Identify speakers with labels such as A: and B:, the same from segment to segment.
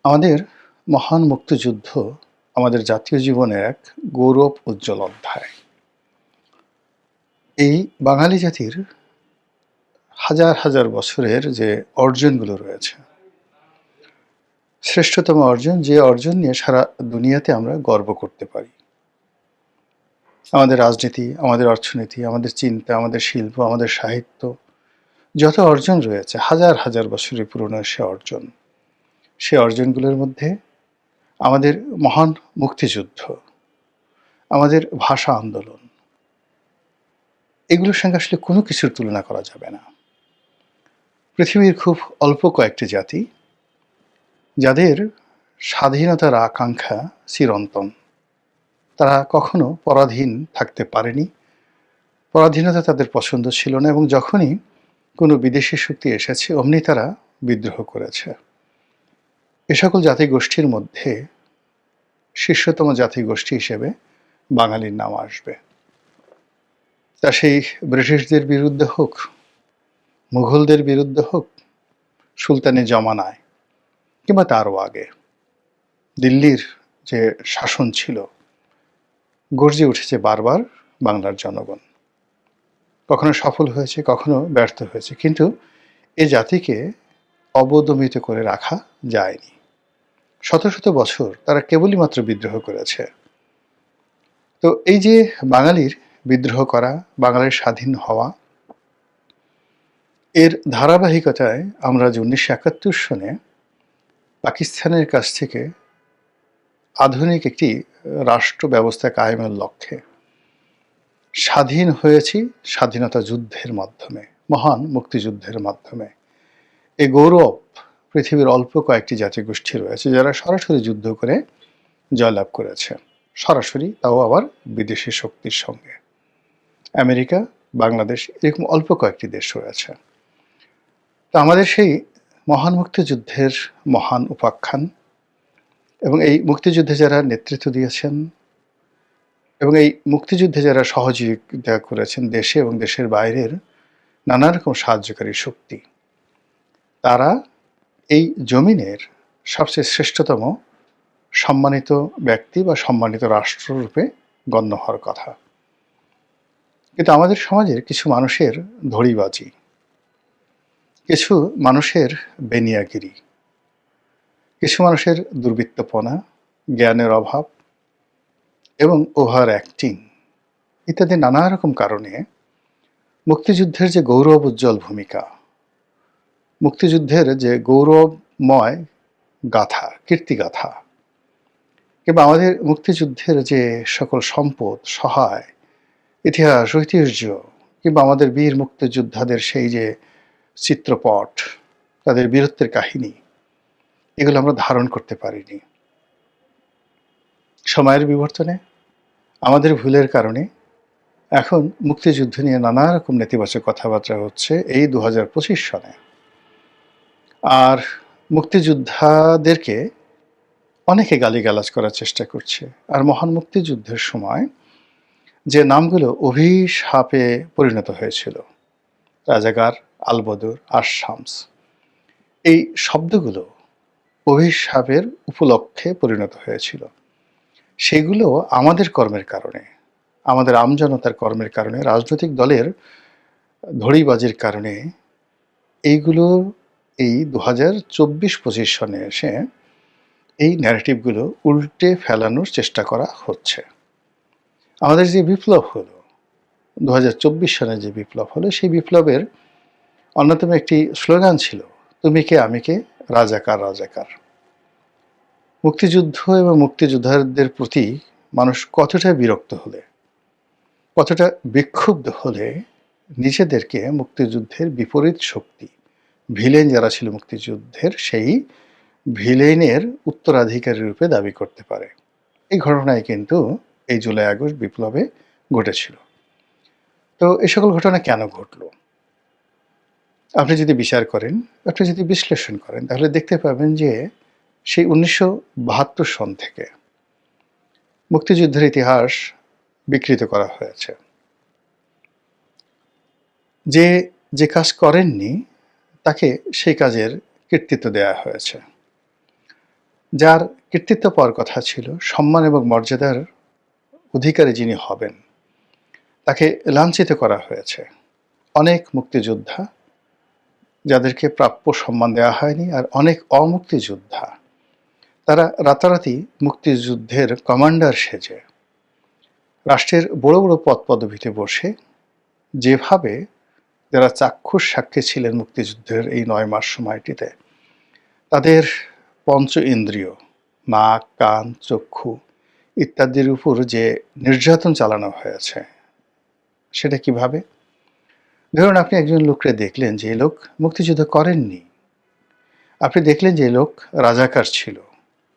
A: আমাদের মহান মুক্তিযুদ্ধ আমাদের জাতীয় জীবনের এক গৌরব উজ্জ্বল অধ্যায়। এই বাঙালি জাতির হাজার হাজার বছরের যে অর্জনগুলো রয়েছে, শ্রেষ্ঠতম অর্জন, যে অর্জন নিয়ে সারা দুনিয়াতে আমরা গর্ব করতে পারি। আমাদের রাজনীতি, আমাদের অর্থনীতি, আমাদের চিন্তা, আমাদের শিল্প, আমাদের সাহিত্য, যত অর্জন রয়েছে হাজার হাজার বছরের পুরনো সে অর্জনগুলোর মধ্যে আমাদের মহান মুক্তিযুদ্ধ, আমাদের ভাষা আন্দোলন, এগুলোর সঙ্গে আসলে কোনো কিছুর তুলনা করা যাবে না। পৃথিবীর খুব অল্প কয়েকটি জাতি যাদের স্বাধীনতার আকাঙ্ক্ষা চিরন্তন। তারা কখনো পরাধীন থাকতে পারেনি, পরাধীনতা তাদের পছন্দ ছিল না, এবং যখনই কোনো বিদেশি শক্তি এসেছে অমনি তারা বিদ্রোহ করেছে। এ সকল জাতিগোষ্ঠীর মধ্যে শীর্ষতম জাতিগোষ্ঠী হিসেবে বাঙালির নাম আসবে। তা সেই ব্রিটিশদের বিরুদ্ধে হোক, মুঘলদের বিরুদ্ধে হোক, সুলতানি জমানায় কিংবা তারও আগে দিল্লির যে শাসন ছিল, গর্জে উঠেছে বারবার বাংলার জনগণ। কখনো সফল হয়েছে, কখনো ব্যর্থ হয়েছে, কিন্তু এ জাতিকে অবদমিত করে রাখা যায়নি। শত শত বছর তারা কেবলই মাত্র বিদ্রোহ করেছে। তো এই যে বাঙালির বিদ্রোহ করা, বাঙালির স্বাধীন হওয়া, এর ধারাবাহিকতায় আমরা যে 1971 সনে পাকিস্তানের কাছ থেকে আধুনিক একটি রাষ্ট্র ব্যবস্থা কায়েমের লক্ষ্যে স্বাধীন হয়েছি, স্বাধীনতা যুদ্ধের মাধ্যমে, মহান মুক্তিযুদ্ধের মাধ্যমে। এই গৌরব পৃথিবীর অল্প কয়েকটি জাতিগোষ্ঠী রয়েছে যারা সরাসরি যুদ্ধ করে জয়লাভ করেছে, সরাসরি, তাও আবার বিদেশি শক্তির সঙ্গে। আমেরিকা, বাংলাদেশ, এরকম অল্প কয়েকটি দেশ রয়েছে। তো আমাদের সেই মহান মুক্তিযুদ্ধের মহান উপাখ্যান এবং এই মুক্তিযুদ্ধে যারা নেতৃত্ব দিয়েছেন এবং এই মুক্তিযুদ্ধে যারা সহযোগিতা করেছেন দেশে এবং দেশের বাইরের নানা রকম সাহায্যকারী শক্তি, তারা এই জমিনের সবচেয়ে শ্রেষ্ঠতম সম্মানিত ব্যক্তি বা সম্মানিত রাষ্ট্ররূপে গণ্য হওয়ার কথা। কিন্তু আমাদের সমাজের কিছু মানুষের ধড়িবাজি, কিছু মানুষের বেনিয়াগিরি, কিছু মানুষের দুর্বৃত্তপনা, জ্ঞানের অভাব এবং ওভার অ্যাক্টিং ইত্যাদি নানা রকম কারণে মুক্তিযুদ্ধের যে গৌরব উজ্জ্বল ভূমিকা, মুক্তিযুদ্ধের যে গৌরবময় গাথা, কীর্তিগাথা, কিংবা আমাদের মুক্তিযুদ্ধের যে সকল সম্পদ, সহায়, ইতিহাস, ঐতিহ্য, কিংবা আমাদের বীর মুক্তিযোদ্ধাদের সেই যে চিত্রপট, তাদের বীরত্বের কাহিনী, এগুলো আমরা ধারণ করতে পারিনি। সময়ের বিবর্তনে, আমাদের ভুলের কারণে এখন মুক্তিযুদ্ধ নিয়ে নানা রকম নেতিবাচক কথাবার্তা হচ্ছে এই 2025 সনে। আর মুক্তিযোদ্ধাদেরকে অনেকে গালিগালাজ করার চেষ্টা করছে। আর মহান মুক্তিযুদ্ধের সময় যে নামগুলো অভিশাপে পরিণত হয়েছিল, রাজাকার, আলবদর, আশামস, এই শব্দগুলো অভিশাপের উপলক্ষে পরিণত হয়েছিল। সেগুলো আমাদের কর্মের কারণে, আমাদের আমজনতার কর্মের কারণে, রাজনৈতিক দলের ধড়িবাজির কারণে এইগুলো এই 2024-25 সনে এসে এই ন্যারেটিভগুলো উল্টে ফেলানোর চেষ্টা করা হচ্ছে। আমাদের যে বিপ্লব হলো, 2024 সনে যে বিপ্লব হলো, সেই বিপ্লবের অন্যতম একটি স্লোগান ছিল, তুমি কে আমি কে, রাজাকার রাজাকার। মুক্তিযুদ্ধ এবং মুক্তিযোদ্ধাদের প্রতি মানুষ কতটা বিরক্ত হলে, কতটা বিক্ষুব্ধ হলে নিজেদেরকে মুক্তিযুদ্ধের বিপরীত শক্তি, ভিলেন যারা ছিল মুক্তিযুদ্ধের, সেই ভিলেনের উত্তরাধিকারী রূপে দাবি করতে পারে। এই ঘটনায় কিন্তু এই জুলাই আগস্ট বিপ্লবে ঘটেছিল। তো এই সকল ঘটনা কেন ঘটলো আপনি যদি বিচার করেন, আপনি যদি বিশ্লেষণ করেন, তাহলে দেখতে পাবেন যে সেই 1972 সন থেকে মুক্তিযুদ্ধের ইতিহাস বিকৃত করা হয়েছে। যে যে কাজ করেননি তাকে সেই কাজের কৃতিত্ব দেয়া হয়েছে। যার কৃতিত্ব পাওয়ার কথা ছিল, সম্মান এবং মর্যাদার অধিকারী যিনি হবেন, তাকে লাঞ্ছিত করা হয়েছে। অনেক মুক্তিযোদ্ধা যাদেরকে প্রাপ্য সম্মান দেওয়া হয়নি, আর অনেক অমুক্তিযোদ্ধা তারা রাতারাতি মুক্তিযুদ্ধের কমান্ডার সেজে রাষ্ট্রের বড় বড় পদ পদবিতে বসে যেভাবে যারা চাক্ষুষ সাক্ষী ছিলেন মুক্তিযুদ্ধের এই ৯ মাস সময়টিতে, তাদের পঞ্চ ইন্দ্রিয় নাক, কান, চক্ষু ইত্যাদির উপর যে নির্যাতন চালানো হয়েছে, সেটা কিভাবে? ধরুন, আপনি একজন লোককে দেখলেন যে এই লোক মুক্তিযুদ্ধ করেননি, আপনি দেখলেন যে এই লোক রাজাকার ছিল,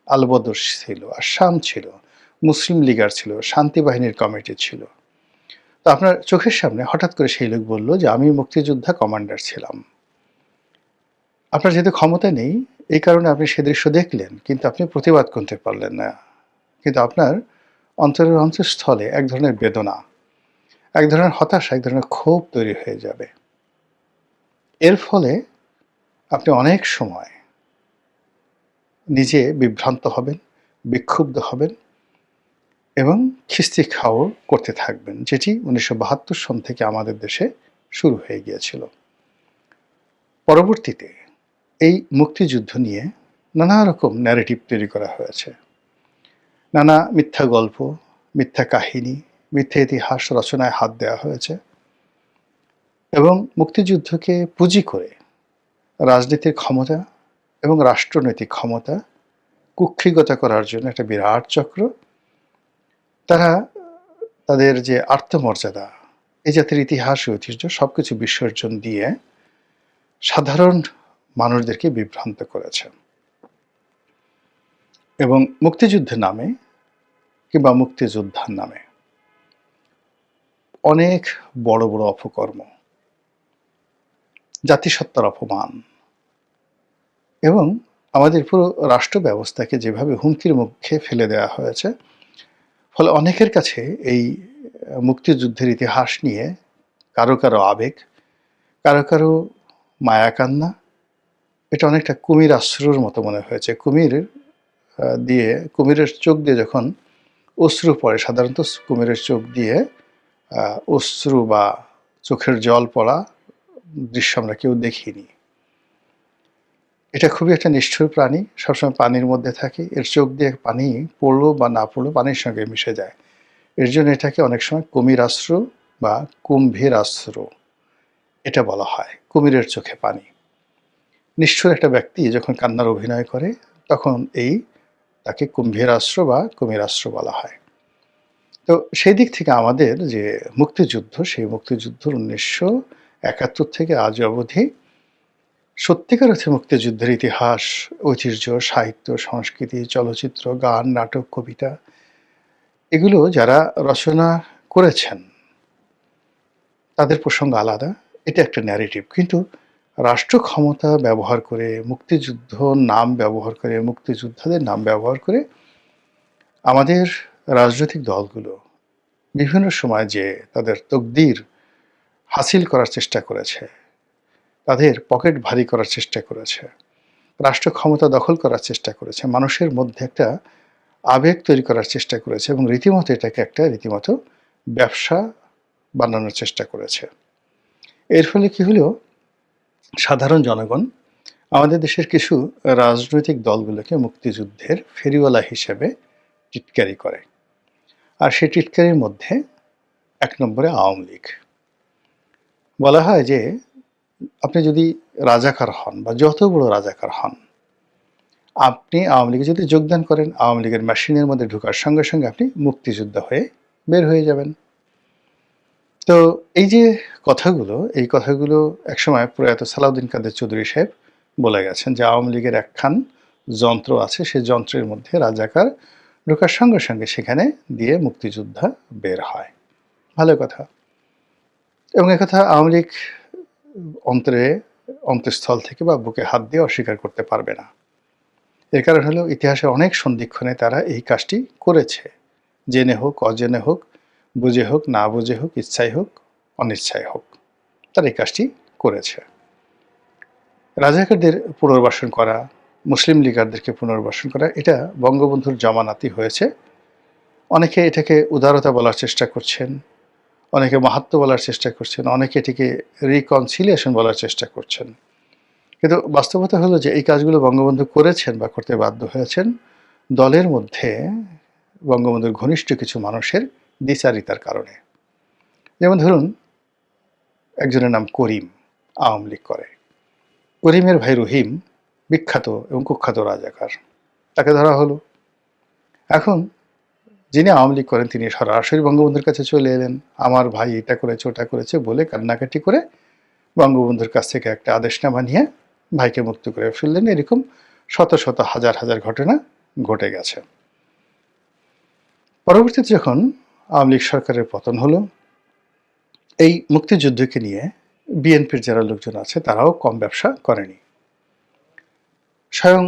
A: আলবদর ছিল, আসাম ছিল, মুসলিম লীগার ছিল, শান্তি বাহিনীর কমিটি ছিল। তো আপনার চোখের সামনে হঠাৎ করে সেই লোক বলল যে আমি মুক্তিযোদ্ধা কমান্ডার ছিলাম। আপনার যেহেতু ক্ষমতা নেই, এই কারণে আপনি সে দৃশ্য দেখলেন, কিন্তু আপনি প্রতিবাদ করতে পারলেন না। কিন্তু আপনার অন্তরের অন্তঃস্থলে এক ধরনের বেদনা, এক ধরনের হতাশা, এক ধরনের ক্ষোভ তৈরি হয়ে যাবে। এর ফলে আপনি অনেক সময় নিজে বিভ্রান্ত হবেন, বিক্ষুব্ধ হবেন এবং খিস্তি খাও করতে থাকবেন, যেটি 1972 সন থেকে আমাদের দেশে শুরু হয়ে গিয়েছিল। পরবর্তীতে এই মুক্তিযুদ্ধ নিয়ে নানা রকম ন্যারেটিভ তৈরি করা হয়েছে, নানা মিথ্যা গল্প, মিথ্যা কাহিনী, মিথ্যা ইতিহাস রচনায় হাত দেওয়া হয়েছে এবং মুক্তিযুদ্ধকে পুঁজি করে রাজনীতির ক্ষমতা এবং রাষ্ট্রনৈতিক ক্ষমতা কুক্ষিগত করার জন্য একটা বিরাট চক্র। তারা তাদের যে আত্মমর্যাদা, এই জাতির ইতিহাস ও ঐতিহ্য সবকিছু বিসর্জন দিয়ে সাধারণ মানুষদেরকে বিভ্রান্ত করেছে এবং মুক্তিযুদ্ধের নামে কিংবা মুক্তিযোদ্ধার নামে অনেক বড় বড় অপকর্ম, জাতিসত্তার অপমান এবং আমাদের পুরো রাষ্ট্র ব্যবস্থাকে যেভাবে হুমকির মুখে ফেলে দেওয়া হয়েছে, ফলে অনেকের কাছে এই মুক্তিযুদ্ধের ইতিহাস নিয়ে কারো কারো আবেগ, কারো কারো মায়া কান্না, এটা অনেকটা কুমির আশ্রুর মতো মনে হয়েছে। কুমিরের চোখ দিয়ে যখন অশ্রু পড়ে, সাধারণত কুমিরের চোখ দিয়ে অশ্রু বা চোখের জল পড়া দৃশ্য আমরা কেউ দেখিনি। এটা খুবই একটা নিষ্ঠুর প্রাণী, সবসময় পানির মধ্যে থাকে, এর চোখ দিয়ে পানি পড়লো বা না পড়লো পানির সঙ্গে মিশে যায়। এর জন্য এটাকে অনেক সময় কুমির আশ্রু বা কুম্ভীর আশ্রু এটা বলা হয়, কুমিরের চোখে পানি। নিষ্ঠুর একটা ব্যক্তি যখন কান্নার অভিনয় করে, তখন তাকে কুম্ভীরাস্ত্র বা কুমিরাস্ত্র বলা হয়। তো সেই দিক থেকে আমাদের যে মুক্তিযুদ্ধ, সেই মুক্তিযুদ্ধ 1971 থেকে আজ অবধি সত্যিকার অর্থে মুক্তিযুদ্ধের ইতিহাস, ঐতিহ্য, সাহিত্য, সংস্কৃতি, চলচ্চিত্র, গান, নাটক, কবিতা, এগুলো যারা রচনা করেছেন তাদের প্রসঙ্গ আলাদা, এটা একটা ন্যারেটিভ। কিন্তু রাষ্ট্র ক্ষমতা ব্যবহার করে, মুক্তিযুদ্ধ নাম ব্যবহার করে, মুক্তিযোদ্ধাদের নাম ব্যবহার করে আমাদের রাজনৈতিক দলগুলো বিভিন্ন সময় যে তাদের তকদির হাসিল করার চেষ্টা করেছে, তাদের পকেট ভারী করার চেষ্টা করেছে, রাষ্ট্র ক্ষমতা দখল করার চেষ্টা করেছে, মানুষের মধ্যে একটা আবেগ তৈরি করার চেষ্টা করেছে এবং রীতিমতো এটাকে একটা রীতিমতো ব্যবসা বানানোর চেষ্টা করেছে। এর ফলে কি হলো, সাধারণ জনগণ আমাদের দেশের কিছু রাজনৈতিক দলগুলোকে মুক্তিযুদ্ধের ফেরিওয়ালা হিসেবে টিটকারি করে। আর সেই টিটকারির মধ্যে ১ নম্বরে আওয়ামী লীগ। বলা হয় যে আপনি যদি রাজাকার হন বা যত বড় রাজাকার হন, আপনি আওয়ামী লীগে যদি যোগদান করেন, আওয়ামী লীগের মেশিনের মধ্যে ঢোকার সঙ্গে সঙ্গে আপনি মুক্তিযোদ্ধা হয়ে বের হয়ে যাবেন। তো এই যে এই কথাগুলো একসময় প্রয়াত সালাউদ্দিন কাদের চৌধুরী সাহেব বলে গেছেন যে আওয়ামী লীগের একখান যন্ত্র আছে, সেই যন্ত্রের মধ্যে রাজাকার ঢোকার সঙ্গে সঙ্গে সেখানে দিয়ে মুক্তিযোদ্ধা বের হয়। ভালো কথা। এবং একথা আওয়ামী লীগ অন্তঃস্থল থেকে বা বুকে হাত দিয়ে অস্বীকার করতে পারবে না। এর কারণ হলো ইতিহাসের অনেক সন্ধিক্ষণে তারা এই কাজটি করেছে, জেনে হোক, অজেনে হোক, বুঝে হোক, না বুঝে হোক, ইচ্ছায় হোক, অনিচ্ছায় হোক, তারা এই কাজটি করেছে। রাজাকারদের পুনর্বাসন করা, মুসলিম লীগারদেরকে পুনর্বাসন করা, এটা বঙ্গবন্ধুর জামানাতেই হয়েছে। অনেকে এটাকে উদারতা বলার চেষ্টা করছেন, অনেকে মাহাত্ম্য বলার চেষ্টা করছেন, অনেকে এটিকে রিকনসিলিয়েশন বলার চেষ্টা করছেন। কিন্তু বাস্তবতা হলো যে এই কাজগুলো বঙ্গবন্ধু করেছেন বা করতে বাধ্য হয়েছেন দলের মধ্যে বঙ্গবন্ধুর ঘনিষ্ঠ কিছু মানুষের দ্বিচারিতার কারণে। যেমন ধরুন, একজনের নাম করিম, আওয়ামী লীগ করে। করিমের ভাই রহিম বিখ্যাত এবং কুখ্যাত রাজাকার, তাকে ধরা হলো। এখন যিনি আওয়ামী লীগ করেন তিনি সরাসরি বঙ্গবন্ধুর কাছে চলে এলেন, আমার ভাই এটা করেছে ওটা করেছে বলে কান্নাকাটি করে বঙ্গবন্ধুর কাছ থেকে একটা আদেশনামা নিয়ে ভাইকে মুক্ত করে ফেললেন। এরকম শত শত হাজার হাজার ঘটনা ঘটে গেছে। পরবর্তীতে যখন আওয়ামী লীগ সরকারের পতন হলো, এই মুক্তিযুদ্ধকে নিয়ে বিএনপির যারা লোকজন আছে তারাও কম ব্যবসা করেনি। স্বয়ং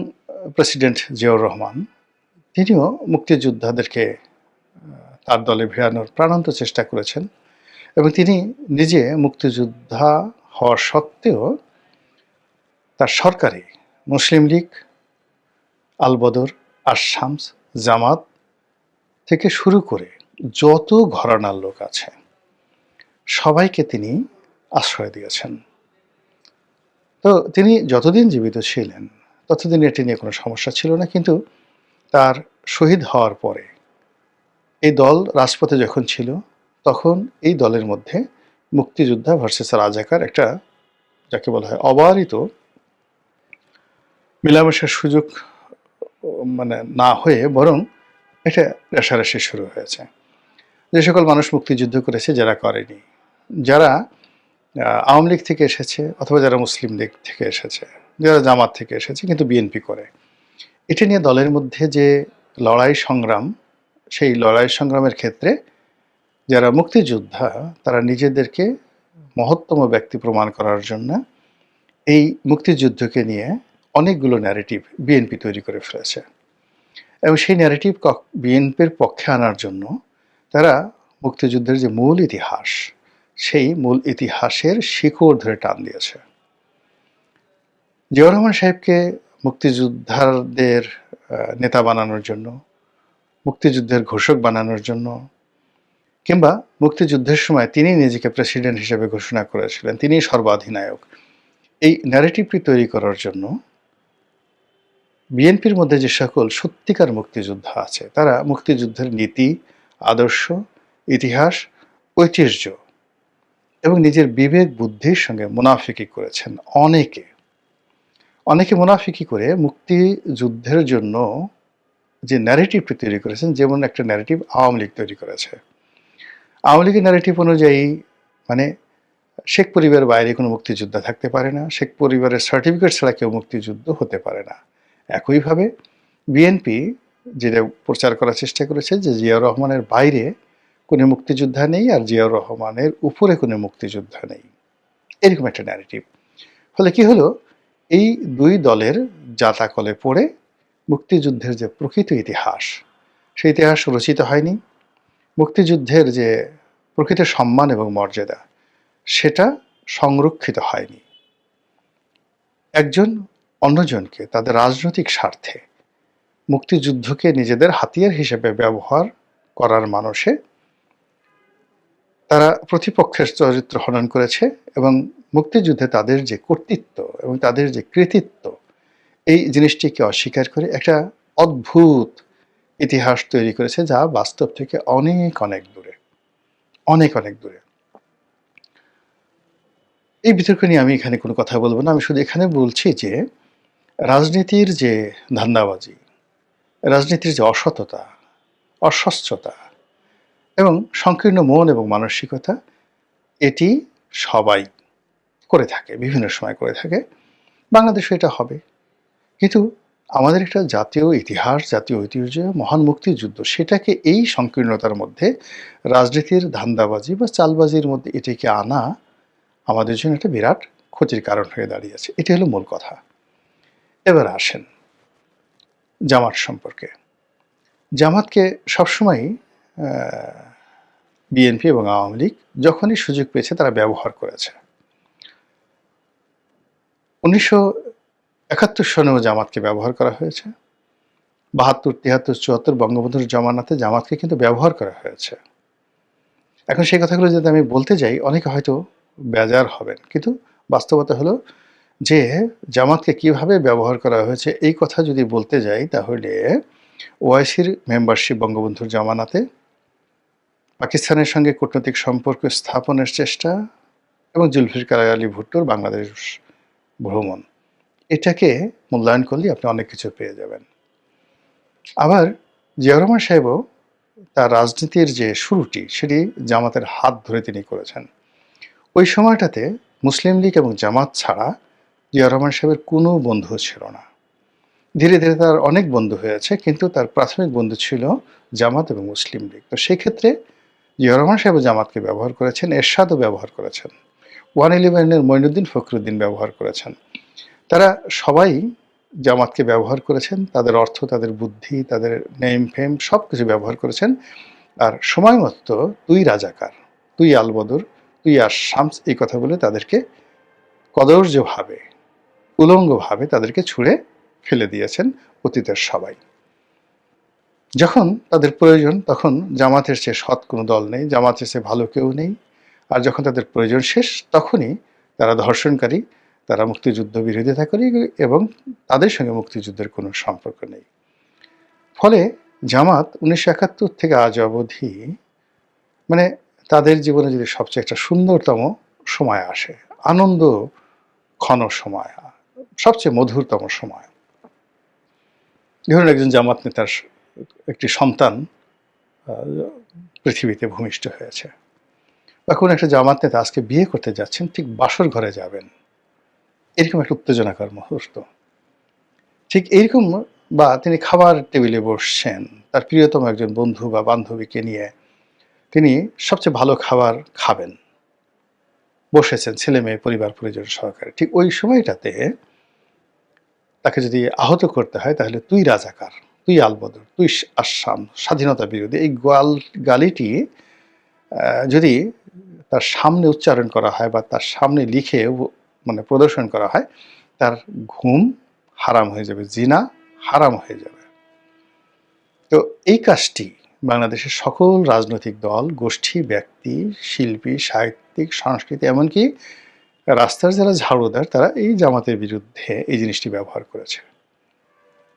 A: প্রেসিডেন্ট জিয়াউর রহমান তিনিও মুক্তিযোদ্ধাদেরকে তার দলে ভিড়ানোর প্রাণান্ত চেষ্টা করেছেন এবং তিনি নিজে মুক্তিযোদ্ধা হওয়া সত্ত্বেও তার সরকারে মুসলিম লীগ, আলবদর, আশামস, জামাত থেকে শুরু করে যত ঘরানার লোক আছে সবাইকে তিনি আশ্রয় দিয়েছেন। তো তিনি যতদিন জীবিত ছিলেন ততদিন এটি নিয়ে কোনো সমস্যা ছিল না, কিন্তু তার শহীদ হওয়ার পরে এই দল রাজপথে যখন ছিল তখন এই দলের মধ্যে মুক্তিযোদ্ধা ভার্সেস রাজাকার একটা, যাকে বলা হয় অবারিত মেলামেশার সুযোগ মানে না হয়ে বরং এটা রেষারেষি শুরু হয়েছে। যে সকল মানুষ মুক্তিযুদ্ধ করেছে, যারা করেনি, যারা আওয়ামী লীগ থেকে এসেছে অথবা যারা মুসলিম লীগ থেকে এসেছে, যারা জামাত থেকে এসেছে কিন্তু বিএনপি করে, এটা নিয়ে দলের মধ্যে যে লড়াই সংগ্রাম, সেই লড়াই সংগ্রামের ক্ষেত্রে যারা মুক্তিযোদ্ধা তারা নিজেদেরকে মহত্তম ব্যক্তি প্রমাণ করার জন্য এই মুক্তিযুদ্ধকে নিয়ে অনেকগুলো ন্যারেটিভ বিএনপি তৈরি করে ফেলেছে এবং সেই ন্যারেটিভ বিএনপির পক্ষে আনার জন্য তারা মুক্তিযুদ্ধের যে মূল ইতিহাস, সেই মূল ইতিহাসের শিকড় ধরে টান দিয়েছে। জিয়াউর রহমান সাহেবকে মুক্তিযোদ্ধাদের নেতা বানানোর জন্য, মুক্তিযুদ্ধের ঘোষক বানানোর জন্য, কিংবা মুক্তিযুদ্ধের সময় তিনি নিজেকে প্রেসিডেন্ট হিসেবে ঘোষণা করেছিলেন, তিনি সর্বাধিনায়ক, এই ন্যারেটিভটি তৈরি করার জন্য বিএনপির মধ্যে যে সকল সত্যিকার মুক্তিযোদ্ধা আছে তারা মুক্তিযুদ্ধের নীতি, আদর্শ, ইতিহাস, ঐতিহ্য এবং নিজের বিবেক বুদ্ধির সঙ্গে মুনাফিকি করেছেন। অনেকে মুনাফিকি করে মুক্তিযুদ্ধের জন্য যে ন্যারেটিভটি তৈরি করেছেন, যেমন একটা ন্যারেটিভ আওয়ামী লীগ তৈরি করেছে। আওয়ামী লীগের ন্যারেটিভ অনুযায়ী মানে শেখ পরিবারের বাইরে কোনো মুক্তিযোদ্ধা থাকতে পারে না, শেখ পরিবারের সার্টিফিকেট ছাড়া কেউ মুক্তিযুদ্ধ হতে পারে না। একইভাবে বিএনপি যেটা প্রচার করার চেষ্টা করেছে যে জিয়াউর রহমানের বাইরে কোনো মুক্তিযোদ্ধা নেই আর জিয়াউর রহমানের উপরে কোনো মুক্তিযোদ্ধা নেই, এরকম একটা ন্যারেটিভ। ফলে কি হলো, এই দুই দলের জাতাকলে পড়ে মুক্তিযুদ্ধের যে প্রকৃত ইতিহাস, সেই ইতিহাস রচিত হয়নি। মুক্তিযুদ্ধের যে প্রকৃত সম্মান এবং মর্যাদা, সেটা সংরক্ষিত হয়নি। একজন অন্যজনকে তাদের রাজনৈতিক স্বার্থে মুক্তিযুদ্ধকে নিজেদের হাতিয়ার হিসেবে ব্যবহার করার মানসে তারা প্রতিপক্ষের চরিত্র হনন করেছে এবং মুক্তিযুদ্ধে তাদের যে কর্তৃত্ব এবং তাদের যে কৃতিত্ব, এই জিনিসটিকে অস্বীকার করে একটা অদ্ভুত ইতিহাস তৈরি করেছে যা বাস্তব থেকে অনেক অনেক দূরে, অনেক অনেক দূরে। এই বিতর্ক নিয়ে আমি এখানে কোনো কথা বলবো না। আমি শুধু এখানে বলছি যে রাজনীতির যে ধান্দাবাজি, রাজনীতির যে অসততা, অস্বচ্ছতা এবং সংকীর্ণ মন এবং মানসিকতা, এটি সবাই করে থাকে, বিভিন্ন সময় করে থাকে। বাংলাদেশে এটা হবে, কিন্তু আমাদের একটা জাতীয় ইতিহাস, জাতীয় ঐতিহ্য, মহান মুক্তিযুদ্ধ, সেটাকে এই সংকীর্ণতার মধ্যে রাজনীতির ধান্দাবাজি বা চালবাজির মধ্যে এটিকে আনা আমাদের জন্য একটা বিরাট ক্ষতির কারণ হয়ে দাঁড়িয়েছে। এটি হলো মূল কথা। এবার আসেন জামাত সম্পর্কে। জামাতকে সবসময়ই বিএনপি এবং আওয়ামী লীগ যখনই সুযোগ পেয়েছে তারা ব্যবহার করেছে। ৭১ সনেও জামাতকে ব্যবহার করা হয়েছে। ৭২, ৭৩, ৭৪ বঙ্গবন্ধুর জমানাতে জামাতকে কিন্তু ব্যবহার করা হয়েছে। এখন সেই কথাগুলো যদি আমি বলতে যাই, অনেকে হয়তো বেজার হবেন। কিন্তু বাস্তবতা হলো যে জামাতকে কিভাবে ব্যবহার করা হয়েছে এই কথা যদি বলতে যাই, তাহলে ওআইসির মেম্বারশিপ বঙ্গবন্ধুর জমানাতে, পাকিস্তানের সঙ্গে কূটনৈতিক সম্পর্ক স্থাপনের চেষ্টা এবং জুলফিকার আলী ভুট্টোর বাংলাদেশ ভ্রমণ, এটাকে মূল্যায়ন করলেই আপনি অনেক কিছু পেয়ে যাবেন। আবার জিয়াউর রহমান সাহেবও তার রাজনীতির যে শুরুটি, সেটি জামাতের হাত ধরে তিনি করেছেন। ওই সময়টাতে মুসলিম লীগ এবং জামাত ছাড়া জিয়াউর রহমান সাহেবের কোনো বন্ধু ছিল না। ধীরে ধীরে তার অনেক বন্ধু হয়েছে, কিন্তু তার প্রাথমিক বন্ধু ছিল জামাত এবং মুসলিম লীগ। তো সেই ক্ষেত্রে জিয়াউর রহমান সাহেব জামাতকে ব্যবহার করেছেন, এরশাদও ব্যবহার করেছেন, 111-এর মঈনুদ্দিন ফখরুদ্দিন ব্যবহার করেছেন। তারা সবাই জামাতকে ব্যবহার করেছেন, তাদের অর্থ, তাদের বুদ্ধি, তাদের নেম ফেম সব কিছু ব্যবহার করেছেন। আর সময় মতো তুই রাজাকার, তুই আলবদর, তুই আর শামস, এই কথা বলে তাদেরকে কদর্যভাবে, উলঙ্গভাবে তাদেরকে ছুঁড়ে ফেলে দিয়েছেন অতীতের সবাই। যখন তাদের প্রয়োজন, তখন জামাতের চেয়ে সৎ কোনো দল নেই, জামাতের চেয়ে ভালো কেউ নেই। আর যখন তাদের প্রয়োজন শেষ, তখনই তারা ধর্ষণকারী, তারা মুক্তিযুদ্ধ বিরোধিতা করে, এবং তাদের সঙ্গে মুক্তিযুদ্ধের কোনো সম্পর্ক নেই। ফলে জামাত 1971 থেকে আজ অবধি, মানে তাদের জীবনে যদি সবচেয়ে একটা সুন্দরতম সময় আসে, আনন্দ ঘন সময়, সবচেয়ে মধুরতম সময়। ধরুন একজন জামাত নেতার একটি সন্তান পৃথিবীতে ভূমিষ্ঠ হয়েছে, বা কোনো একটা জামাত নেতা আজকে বিয়ে করতে যাচ্ছেন, ঠিক বাসর ঘরে যাবেন, এরকম একটা উত্তেজনাকর মুহূর্ত। ঠিক এইরকম, বা তিনি খাবার টেবিলে বসছেন, তার প্রিয়তম একজন বন্ধু বা বান্ধবীকে নিয়ে তিনি সবচেয়ে ভালো খাবার খাবেন, বসেছেন ছেলে মেয়ে পরিবার পরিজন সহকারে। ঠিক ওই সময়টাতে তাকে যদি আহত করতে হয়, তাহলে তুই রাজাকার, তুই আলবদর, তুই আসাম, স্বাধীনতা বিরোধী, এই গালিটি যদি তার সামনে উচ্চারণ করা হয় বা তার সামনে লিখে মানে প্রদর্শন করা হয়, তার ঘুম হারাম হয়ে যাবে, জিনা হারাম হয়ে যাবে। তো এই কাজটি বাংলাদেশের সকল রাজনৈতিক দল, গোষ্ঠী, ব্যক্তি, শিল্পী, সাহিত্যিক, সংস্কৃতি, এমনকি রাস্তার যারা ঝাড়ুদার, তারা এই জামাতের বিরুদ্ধে এই জিনিসটি ব্যবহার করেছে।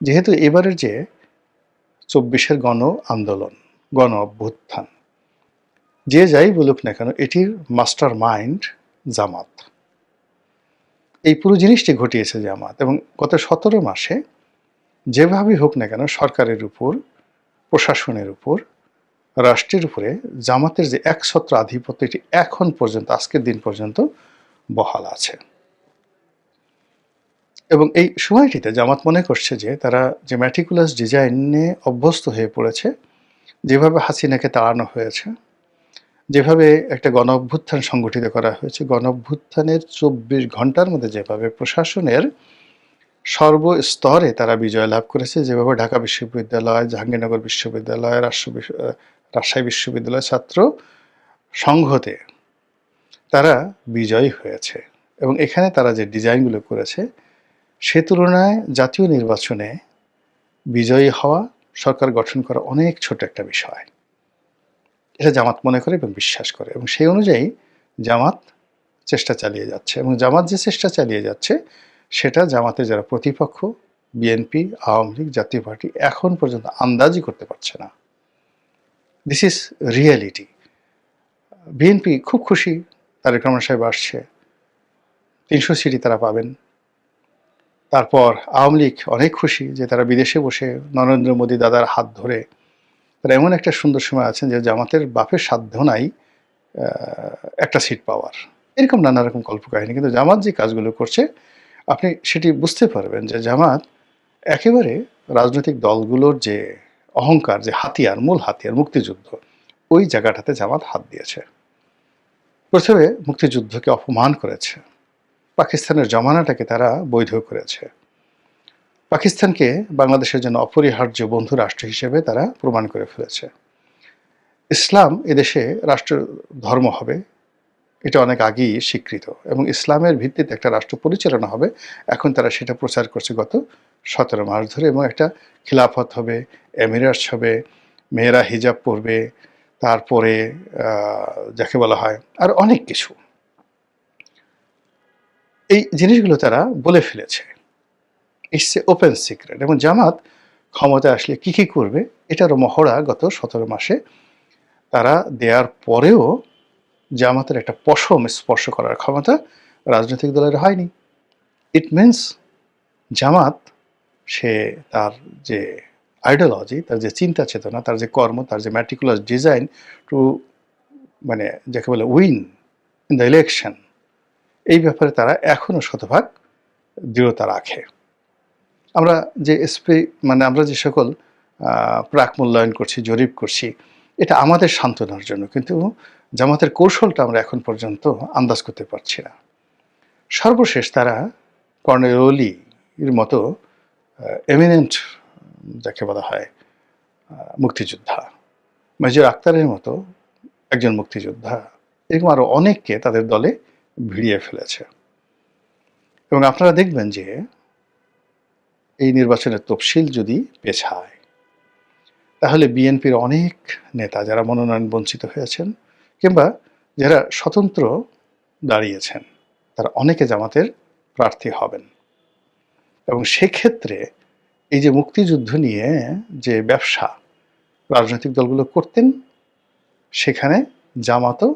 A: যেহেতু এবারের যে 24-এর গণ আন্দোলন, গণ অভ্যুত্থান, যে যাই বলুক না কেন, এটির মাস্টার মাইন্ড জামাত। এই পুরো জিনিসটি ঘটিয়েছে জামাত, এবং গত 17 মাসে যেভাবেই হোক না কেন সরকারের উপর, প্রশাসনের উপর, রাষ্ট্রের উপরে জামাতের যে একছত্র আধিপত্য, এটি এখন পর্যন্ত, আজকের দিন পর্যন্ত বহাল আছে। এবং এই সময়টিতে জামাত মনে করছে যে তারা যে ম্যাটিকুলাস ডিজাইনে অভ্যস্ত হয়ে পড়েছে, যেভাবে হাসিনাকে তাড়ানো হয়েছে, যেভাবে একটা গণ অভ্যুত্থান সংগঠিত করা হয়েছে, গণ অভ্যুত্থানের 24 ঘন্টার মধ্যে যেভাবে প্রশাসনের সর্বস্তরে তারা বিজয় লাভ করেছে, যেভাবে ঢাকা বিশ্ববিদ্যালয়, জাহাঙ্গীরনগর বিশ্ববিদ্যালয়, রাজশাহী বিশ্ববিদ্যালয় ছাত্র সংঘতে তারা বিজয়ী হয়েছে, এবং এখানে তারা যে ডিজাইনগুলো করেছে, সে তুলনায় জাতীয় নির্বাচনে বিজয়ী হওয়া, সরকার গঠন করা অনেক ছোট একটা বিষয়। এটা জামাত মনে করে এবং বিশ্বাস করে, এবং সেই অনুযায়ী জামাত চেষ্টা চালিয়ে যাচ্ছে। এবং জামাত যে চেষ্টা চালিয়ে যাচ্ছে, সেটা জামাতের যারা প্রতিপক্ষ, বিএনপি, আওয়ামী লীগ, জাতীয় পার্টি, এখন পর্যন্ত আন্দাজই করতে পারছে না। This is reality. বিএনপি খুব খুশি তারেক রহমান সাহেব আসছে, 300 সিটই তারা পাবেন। তারপর আওয়ামী লীগ অনেক খুশি যে তারা বিদেশে বসে নরেন্দ্র মোদী দাদার হাত ধরে তারা এমন একটা সুন্দর সময় আছেন যে জামাতের বাপের সাধ্য নাই একটা সিট পাওয়ার। এরকম নানা রকম কল্পকাহিনী। কিন্তু জামাত যে কাজগুলো করছে, আপনি সেটি বুঝতে পারবেন যে জামাত একেবারে রাজনৈতিক দলগুলোর যে অহংকার, যে হাতিয়ার, মূল হাতিয়ার মুক্তিযুদ্ধ, ওই জায়গাটাতে জামাত হাত দিয়েছে। প্রথমে মুক্তিযুদ্ধকে অপমান করেছে, পাকিস্তানের জমানাটাকে তারা বৈধ করেছে, পাকিস্তানকে বাংলাদেশের জন্য অপরিহার্য বন্ধু রাষ্ট্র হিসেবে তারা প্রমাণ করে ফেলেছে। ইসলাম এদেশে রাষ্ট্র ধর্ম হবে, এটা অনেক আগেই স্বীকৃত এবং ইসলামের ভিত্তিতে একটা রাষ্ট্র পরিচালনা হবে। এখন তারা সেটা প্রচার করছে গত ১৭ মাস ধরে এবং একটা খিলাফত হবে, এমিরেটস হবে, মেয়েরা হিজাব পরবে, তারপরে যাকে বলা হয় আর অনেক কিছু। এই জিনিসগুলো তারা বলে ফেলেছে। ইটস এ ওপেন সিক্রেট এবং জামাত ক্ষমতায় আসলে কি করবে এটারও মহড়া গত ১৭ মাসে তারা দেওয়ার পরেও জামাতের একটা পশম স্পর্শ করার ক্ষমতা রাজনৈতিক দলের হয়নি। ইট মিনস জামাত সে তার যে আইডিওলজি, তার যে চিন্তা চেতনা, তার যে কর্ম, তার যে ম্যাটিকুলাস ডিজাইন টু মানে যাকে বলে উইন ইন দ্য ইলেকশন, এই ব্যাপারে তারা এখনও শতভাগ দৃঢ়তা রাখে। আমরা যে আমরা যে সকল প্রাক মূল্যায়ন করছি, জরিপ করছি, এটা আমাদের সান্ত্বনার জন্য, কিন্তু জামাতের কৌশলটা আমরা এখন পর্যন্ত আন্দাজ করতে পারছি না। সর্বশেষ তারা কর্নেল ওলির মতো এমিনেন্ট যাকে বলা হয় মুক্তিযোদ্ধা, মেজর আক্তারের মতো একজন মুক্তিযোদ্ধা, এরকম আরও অনেককে তাদের দলে ভিড়িয়ে ফেলেছে। এবং আপনারা দেখবেন যে এই নির্বাচনের তফসিল যদি পেছায়, তাহলে বিএনপির অনেক নেতা যারা মনোনয়ন বঞ্চিত হয়েছেন কিংবা যারা স্বতন্ত্র দাঁড়িয়েছেন, তারা অনেকে জামাতের প্রার্থী হবেন। এবং সেক্ষেত্রে এই যে মুক্তিযুদ্ধ নিয়ে যে ব্যবসা রাজনৈতিক দলগুলো করতেন, সেখানে জামাতও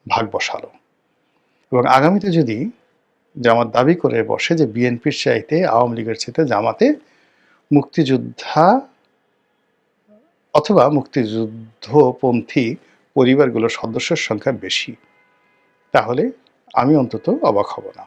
A: ভাগ বসালো। এবং আগামীতে যদি জামাত দাবি করে বসে যে বিএনপির চাইতে, আওয়ামী লীগের চাইতে জামাতে মুক্তিযোদ্ধা অথবা মুক্তিযুদ্ধপন্থী পরিবারগুলোর সদস্যের সংখ্যা বেশি, তাহলে আমি অন্তত অবাক হব না।